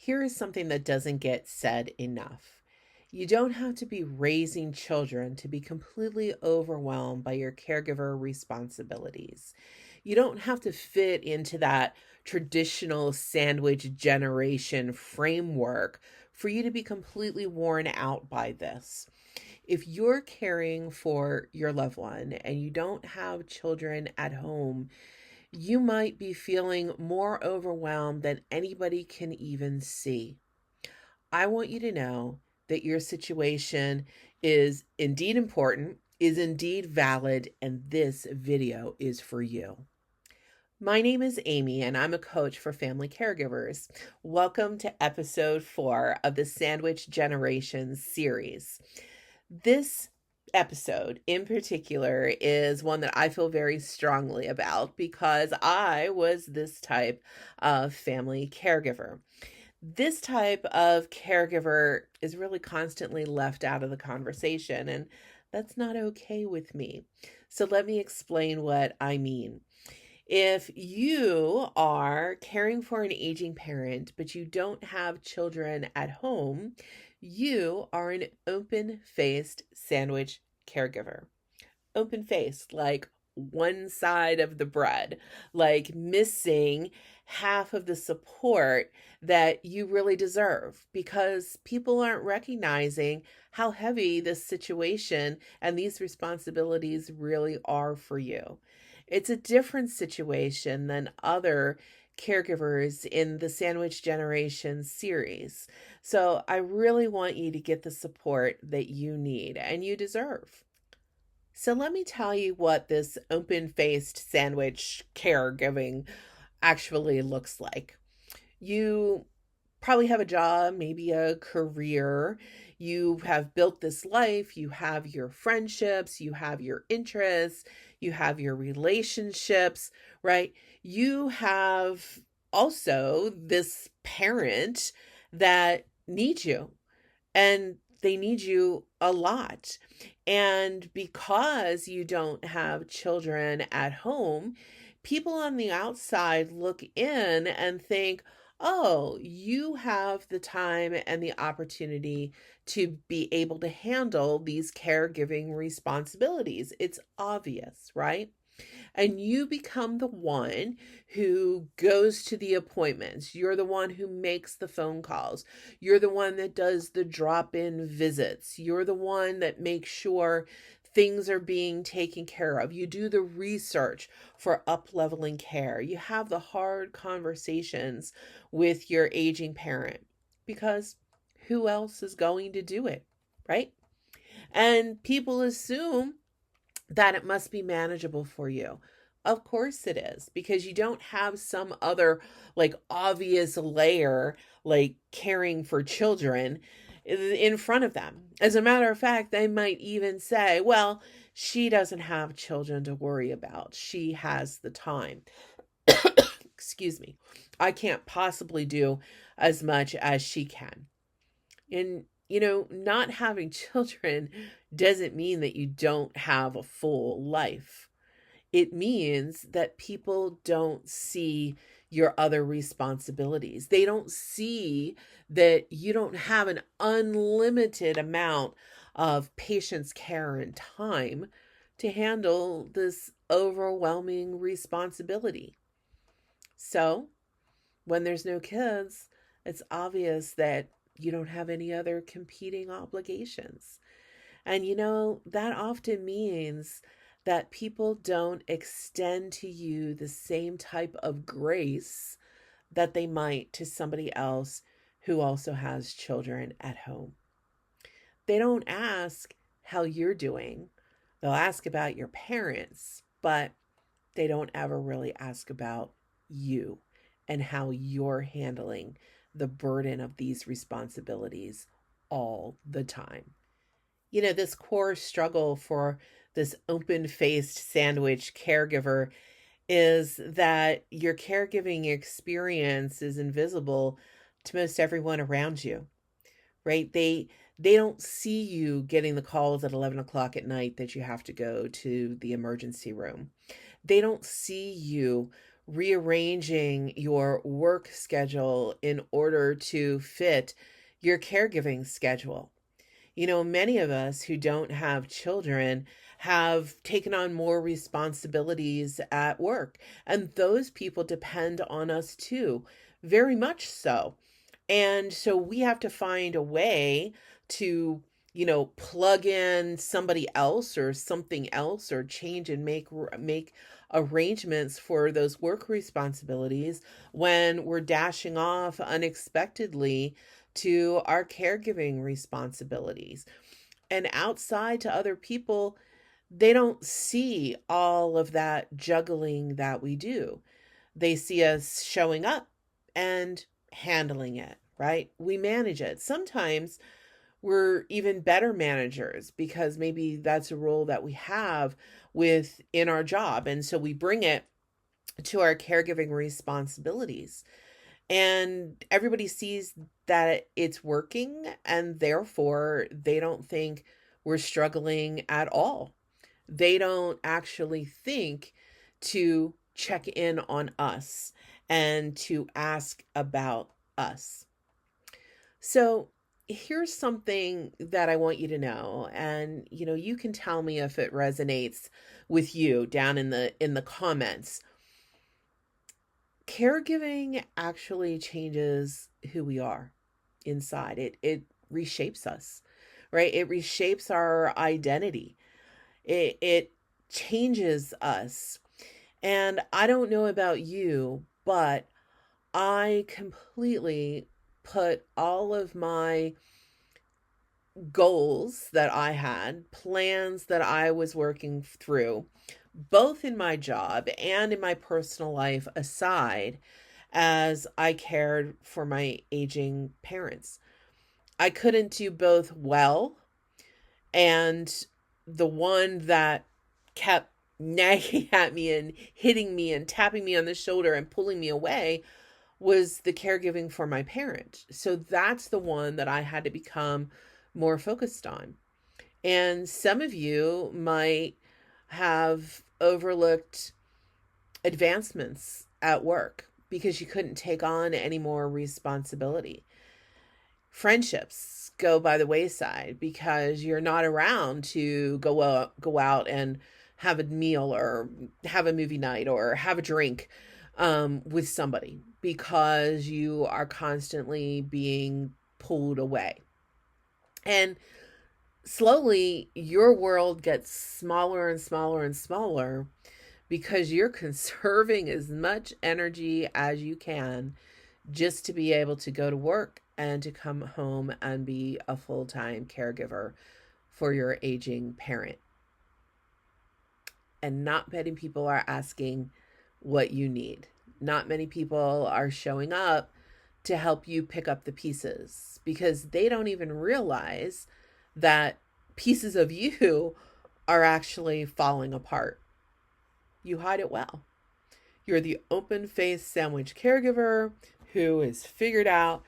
Here is something that doesn't get said enough. You don't have to be raising children to be completely overwhelmed by your caregiver responsibilities. You don't have to fit into that traditional sandwich generation framework for you to be completely worn out by this. If you're caring for your loved one and you don't have children at home, you might be feeling more overwhelmed than anybody can even see. I want you to know that your situation is indeed important, is indeed valid, and this video is for you. My name is Amy, and I'm a coach for family caregivers. Welcome to episode 4 of the Sandwich Generations series. This episode in particular is one that I feel very strongly about because I was this type of family caregiver. This type of caregiver is really constantly left out of the conversation, and that's not okay with me. So let me explain what I mean. If you are caring for an aging parent, but you don't have children at home, you are an open-faced sandwich caregiver. Open-faced, like one side of the bread, like missing half of the support that you really deserve because people aren't recognizing how heavy this situation and these responsibilities really are for you. It's a different situation than other caregivers in the Sandwich Generation series. So I really want you to get the support that you need and you deserve. So let me tell you what this open-faced sandwich caregiving actually looks like. You probably have a job, maybe a career. You have built this life. You have your friendships. You have your interests. You have your relationships, right? You have also this parent that needs you, and they need you a lot. And because you don't have children at home, people on the outside look in and think, oh, you have the time and the opportunity to be able to handle these caregiving responsibilities. It's obvious, right? And you become the one who goes to the appointments. You're the one who makes the phone calls. You're the one that does the drop-in visits. You're the one that makes sure things are being taken care of. You do the research for up-leveling care. You have the hard conversations with your aging parent because who else is going to do it, right? And people assume that it must be manageable for you. Of course it is, because you don't have some other like obvious layer like caring for children in front of them. As a matter of fact, they might even say, well, she doesn't have children to worry about. She has the time. Excuse me. I can't possibly do as much as she can. And, not having children doesn't mean that you don't have a full life. It means that people don't see your other responsibilities. They don't see that you don't have an unlimited amount of patience, care, and time to handle this overwhelming responsibility. So, when there's no kids, it's obvious that you don't have any other competing obligations. And that often means that people don't extend to you the same type of grace that they might to somebody else who also has children at home. They don't ask how you're doing. They'll ask about your parents, but they don't ever really ask about you and how you're handling the burden of these responsibilities all the time. This core struggle for this open-faced sandwich caregiver is that your caregiving experience is invisible to most everyone around you, right? They don't see you getting the calls at 11 o'clock at night that you have to go to the emergency room. They don't see you rearranging your work schedule in order to fit your caregiving schedule. Many of us who don't have children have taken on more responsibilities at work, and those people depend on us too, very much so. And so we have to find a way to, plug in somebody else or something else, or change and make arrangements for those work responsibilities when we're dashing off unexpectedly to our caregiving responsibilities. And outside to other people, they don't see all of that juggling that we do. They see us showing up and handling it, right? We manage it. Sometimes we're even better managers because maybe that's a role that we have within our job. And so we bring it to our caregiving responsibilities. And everybody sees that it's working, and therefore they don't think we're struggling at all. They don't actually think to check in on us and to ask about us. So here's something that I want you to know, and you can tell me if it resonates with you down in the comments. Caregiving actually changes who we are inside. It reshapes us, right? It reshapes our identity. It changes us. And I don't know about you, but I completely put all of my goals that I had, plans that I was working through, both in my job and in my personal life, aside as I cared for my aging parents. I couldn't do both well, and the one that kept nagging at me and hitting me and tapping me on the shoulder and pulling me away was the caregiving for my parent. So that's the one that I had to become more focused on. And some of you might have overlooked advancements at work because you couldn't take on any more responsibility. Friendships go by the wayside because you're not around to go out and have a meal or have a movie night or have a drink with somebody because you are constantly being pulled away. And slowly your world gets smaller and smaller and smaller because you're conserving as much energy as you can just to be able to go to work and to come home and be a full-time caregiver for your aging parent. And not many people are asking what you need. Not many people are showing up to help you pick up the pieces because they don't even realize that pieces of you are actually falling apart. You hide it well. You're the open-faced sandwich caregiver who has figured out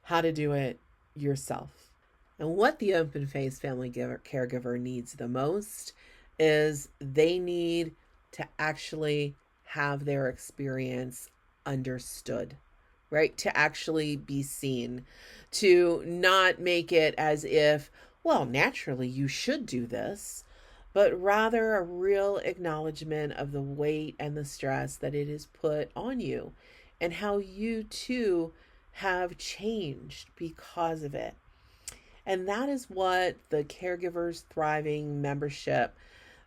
how to do it yourself. And what the open-faced family caregiver needs the most is they need to actually have their experience understood, right? To actually be seen, to not make it as if, well, naturally you should do this, but rather a real acknowledgement of the weight and the stress that it has put on you and how you too have changed because of it. And that is what the Caregivers Thriving membership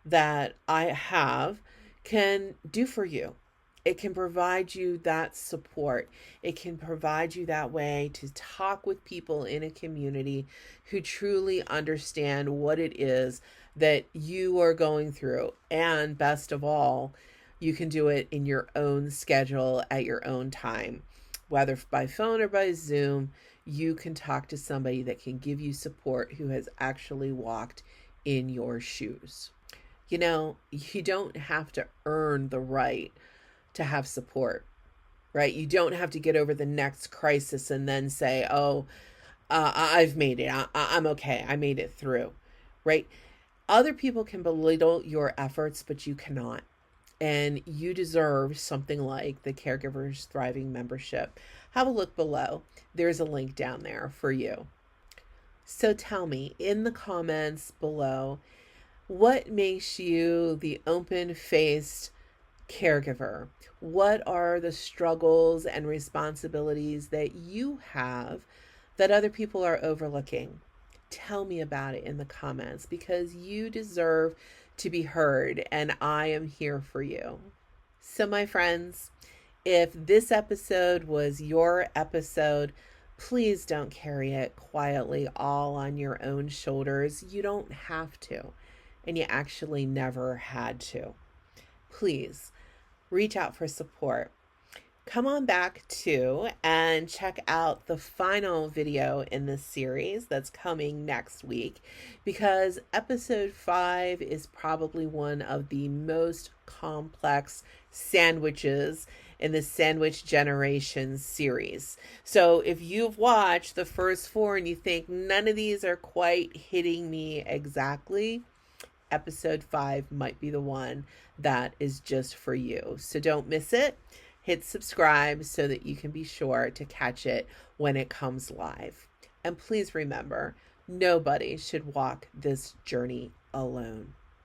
that I have can do for you. It can provide you that support. It can provide you that way to talk with people in a community who truly understand what it is that you are going through. And best of all, you can do it in your own schedule at your own time, whether by phone or by Zoom. You can talk to somebody that can give you support who has actually walked in your shoes. You don't have to earn the right to have support, right? You don't have to get over the next crisis and then say, oh, I've made it. I'm okay. I made it through, right? Other people can belittle your efforts, but you cannot. and you deserve something like the Caregivers Thriving membership, have a look below. There's a link down there for you. So tell me in the comments below, what makes you the open-faced caregiver? What are the struggles and responsibilities that you have that other people are overlooking? Tell me about it in the comments, because you deserve to be heard, and I am here for you. So, my friends, if this episode was your episode, please don't carry it quietly all on your own shoulders. You don't have to, and you actually never had to. Please reach out for support. Come on back too and check out the final video in this series that's coming next week, because episode 5 is probably one of the most complex sandwiches in the Sandwich Generation series. So if you've watched the first 4 and you think none of these are quite hitting me exactly, episode 5 might be the one that is just for you. So don't miss it. Hit subscribe so that you can be sure to catch it when it comes live. And please remember, nobody should walk this journey alone.